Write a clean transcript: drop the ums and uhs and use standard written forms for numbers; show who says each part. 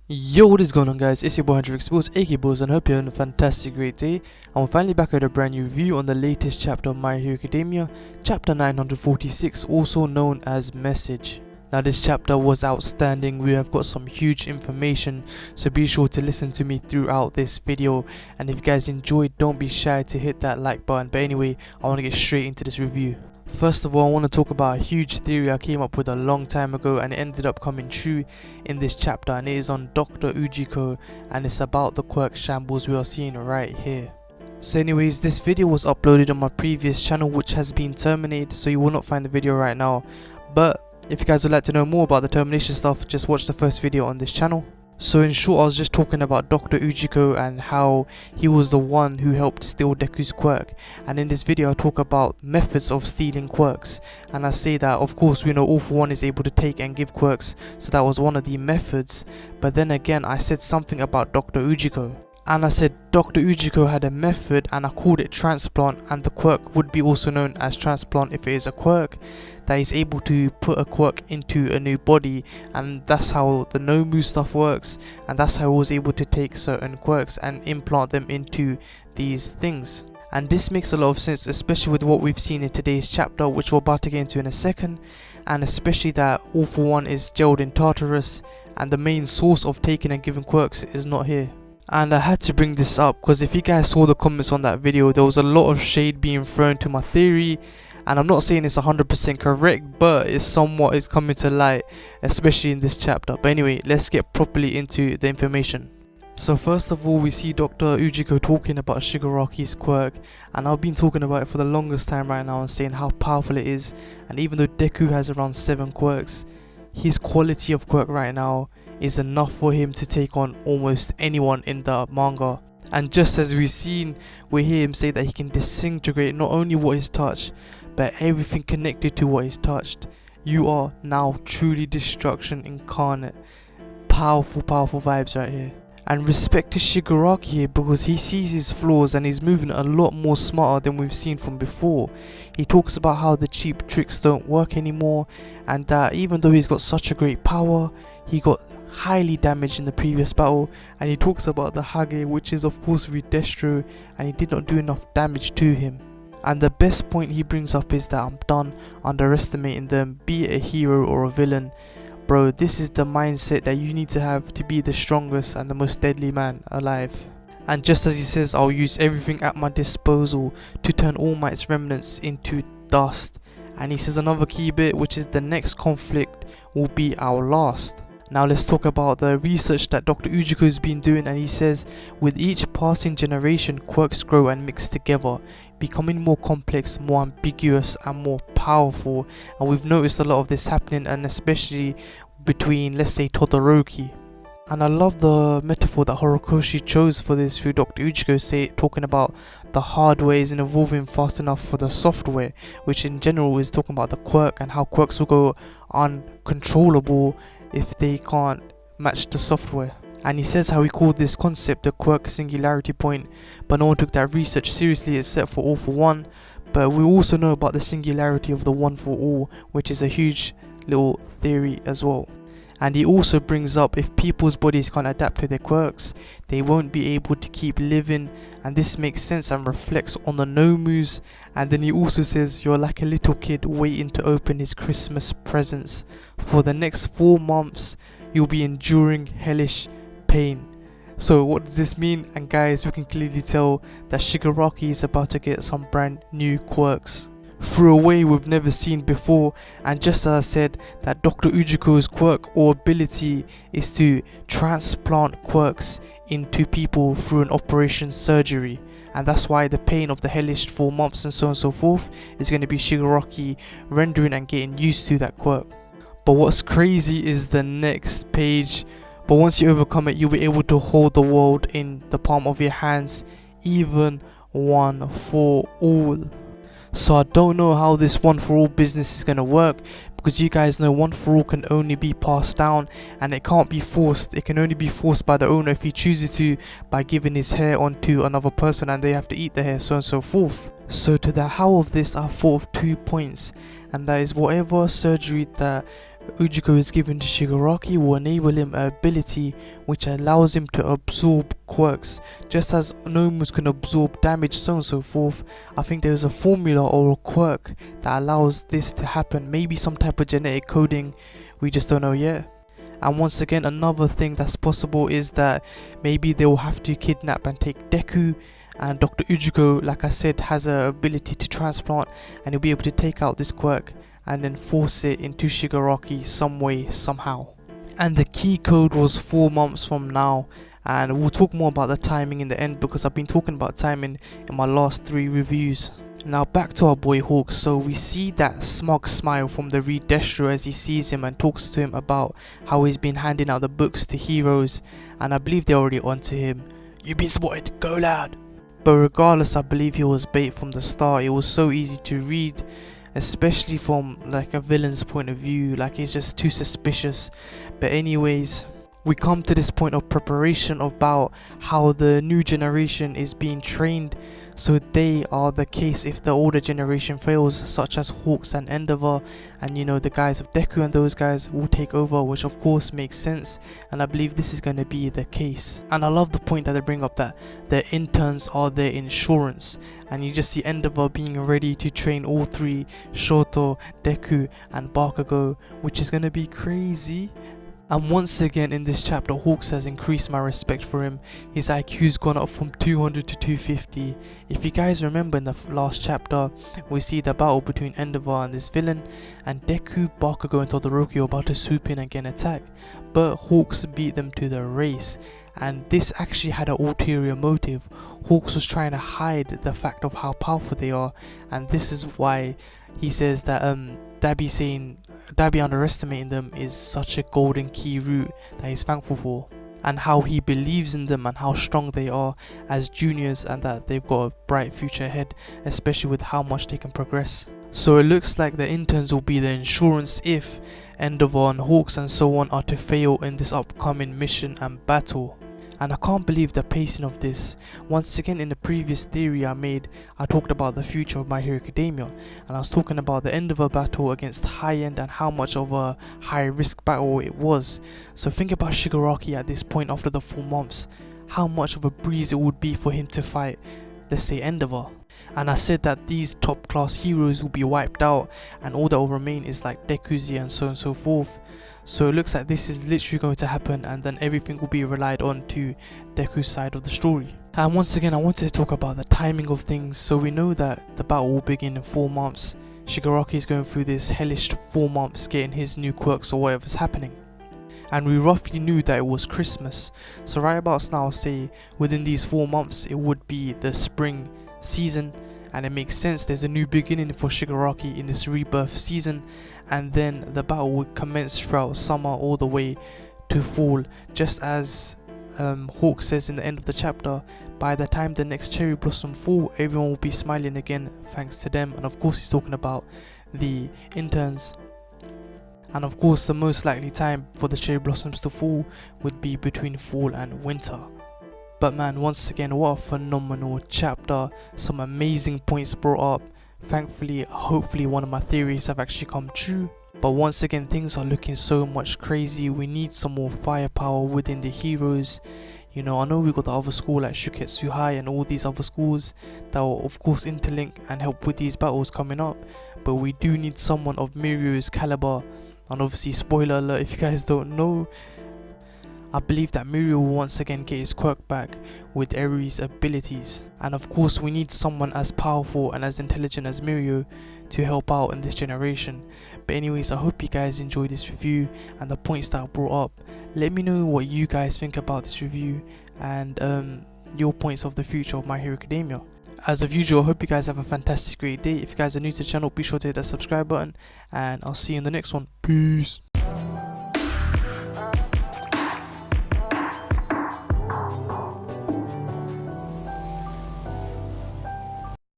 Speaker 1: Yo, what is going on, guys? It's your boy Hendrix Sports, aka Bulls, and hope you're having a fantastic great day. And we're finally back with a brand new review on the latest chapter of My Hero Academia, chapter 946, also known as Message. Now, this chapter was outstanding. We have got some huge information, so be sure to listen to me throughout this video. And if you guys enjoyed, don't be shy to hit that like button. But anyway, I want to get straight into this review. First of all, I want to talk about a huge theory I came up with a long time ago, and it ended up coming true in this chapter, and it is on Dr. Ujiko, and it's about the quirk shambles we are seeing right here. So anyways, this video was uploaded on my previous channel, which has been terminated, so you will not find the video right now. But if you guys would like to know more about the termination stuff, just watch the first video on this channel. So in short, I was just talking about Dr. Ujiko and how he was the one who helped steal Deku's quirk. And in this video I talk about methods of stealing quirks. And I say that of course we know All For One is able to take and give quirks, so that was one of the methods. But then again I said something about Dr. Ujiko. And I said Dr. Ujiko had a method, and I called it transplant, and the quirk would be also known as transplant if it is a quirk that is able to put a quirk into a new body. And that's how the Nomu stuff works, and that's how I was able to take certain quirks and implant them into these things. And this makes a lot of sense, especially with what we've seen in today's chapter, which we're about to get into in a second. And especially that All For One is jailed in Tartarus, and the main source of taking and giving quirks is not here. And I had to bring this up because if you guys saw the comments on that video, there was a lot of shade being thrown to my theory, and I'm not saying it's 100% correct, but it's somewhat is coming to light, especially in this chapter. But anyway, let's get properly into the information. So first of all, we see Dr. Ujiko talking about Shigaraki's quirk, and I've been talking about it for the longest time right now and saying how powerful it is. And even though Deku has around 7 quirks, his quality of quirk right now is enough for him to take on almost anyone in the manga. And just as we've seen, we hear him say that he can disintegrate not only what is touched, but everything connected to what is touched. You are now truly destruction incarnate. Powerful vibes right here. And respect to Shigaraki here, because he sees his flaws and he's moving a lot more smarter than we've seen from before. He talks about how the cheap tricks don't work anymore, and that even though he's got such a great power, he got highly damaged in the previous battle. And he talks about the Hage, which is of course Destro, and he did not do enough damage to him. And the best point he brings up is that I'm done underestimating them, be it a hero or a villain. Bro, this is the mindset that you need to have to be the strongest and the most deadly man alive. And just as he says, I'll use everything at my disposal to turn All Might's remnants into dust. And he says another key bit, which is the next conflict will be our last. Now let's talk about the research that Dr. Ujiko has been doing, and he says with each passing generation, quirks grow and mix together, becoming more complex, more ambiguous and more powerful. And we've noticed a lot of this happening, and especially between, let's say, Todoroki. And I love the metaphor that Horikoshi chose for this through Dr. Ujiko, talking about the hardware isn't evolving fast enough for the software, which in general is talking about the quirk and how quirks will go uncontrollable if they can't match the software. And he says how he called this concept the quirk singularity point, but no one took that research seriously except for All For One. But we also know about the singularity of the One For All, which is a huge little theory as well. And he also brings up if people's bodies can't adapt to their quirks, they won't be able to keep living, and this makes sense and reflects on the Nomus. And then he also says you're like a little kid waiting to open his Christmas presents. For the next 4 months you'll be enduring hellish pain. So what does this mean? And guys, we can clearly tell that Shigaraki is about to get some brand new quirks through a way we've never seen before. And just as I said, that Dr. Ujiko's quirk or ability is to transplant quirks into people through an operation surgery, and that's why the pain of the hellish 4 months and so on and so forth is going to be Shigaraki rendering and getting used to that quirk. But what's crazy is the next page. But once you overcome it, you'll be able to hold the world in the palm of your hands, even One For All. So I don't know how this One For All business is going to work, because you guys know One For All can only be passed down and it can't be forced. It can only be forced by the owner if he chooses to, by giving his hair onto another person and they have to eat the hair, so on and so forth. So to the how of this, I've thought of 2 points, and that is whatever surgery that Ujiko is given to Shigaraki will enable him an ability which allows him to absorb quirks, just as Nomus can absorb damage, so on and so forth. I think there's a formula or a quirk that allows this to happen, maybe some type of genetic coding, we just don't know yet. And once again, another thing that's possible is that maybe they will have to kidnap and take Deku, and Dr. Ujiko, like I said, has an ability to transplant, and he'll be able to take out this quirk and then force it into Shigaraki some way, somehow. And the key code was 4 months from now, and we'll talk more about the timing in the end because I've been talking about timing in my last 3 reviews. Now back to our boy Hawk. So we see that smug smile from the Reed Destro as he sees him and talks to him about how he's been handing out the books to heroes, and I believe they're already onto him. You've been spotted, go loud. But regardless, I believe he was bait from the start. It was so easy to read, especially from like a villain's point of view, like he's just too suspicious. But anyways, we come to this point of preparation about how the new generation is being trained, so they are the case if the older generation fails, such as Hawks and Endeavor, and you know, the guys of Deku and those guys will take over, which of course makes sense, and I believe this is going to be the case. And I love the point that they bring up that the interns are their insurance, and you just see Endeavor being ready to train all 3, Shoto, Deku and Bakugo, which is going to be crazy. And once again in this chapter, Hawks has increased my respect for him. His IQ's gone up from 200 to 250. If you guys remember in the last chapter, we see the battle between Endeavor and this villain, and Deku, Bakugo and Todoroki are about to swoop in and get an attack, but Hawks beat them to the race. And this actually had an ulterior motive. Hawks was trying to hide the fact of how powerful they are, and this is why he says that Dabi underestimating them is such a golden key route that he's thankful for, and how he believes in them and how strong they are as juniors, and that they've got a bright future ahead, especially with how much they can progress. So it looks like the interns will be the insurance if Endeavor and Hawks and so on are to fail in this upcoming mission and battle. And I can't believe the pacing of this. Once again, in the previous theory I made, I talked about the future of My Hero Academia, and I was talking about the end of a battle against high end and how much of a high risk battle it was. So think about Shigaraki at this point after the 4 months, how much of a breeze it would be for him to fight, let's say, Endeavor. And I said that these top class heroes will be wiped out and all that will remain is like Dekuzi and so on and so forth. So it looks like this is literally going to happen, and then everything will be relied on to Deku's side of the story. And once again, I wanted to talk about the timing of things. So we know that the battle will begin in 4 months. Shigaraki is going through this hellish 4 months getting his new quirks or whatever's happening. And we roughly knew that it was Christmas. So right about now, say within these 4 months, it would be the spring season. And it makes sense, there's a new beginning for Shigaraki in this rebirth season, and then the battle would commence throughout summer all the way to fall, just as Hawk says in the end of the chapter. By the time the next cherry blossom fall, everyone will be smiling again thanks to them. And of course he's talking about the interns. And of course the most likely time for the cherry blossoms to fall would be between fall and winter. But man, once again, what a phenomenal chapter, some amazing points brought up. Thankfully, hopefully one of my theories have actually come true. But once again, things are looking so much crazy. We need some more firepower within the heroes. You know, I know we got the other school like Shuketsu High and all these other schools that will of course interlink and help with these battles coming up. But we do need someone of Mirio's caliber. And obviously, spoiler alert if you guys don't know, I believe that Mirio will once again get his quirk back with Eri's abilities. And of course we need someone as powerful and as intelligent as Mirio to help out in this generation. But anyways, I hope you guys enjoyed this review and the points that I brought up. Let me know what you guys think about this review and your points of the future of My Hero Academia. As of usual, I hope you guys have a fantastic great day. If you guys are new to the channel, be sure to hit that subscribe button, and I'll see you in the next one. Peace.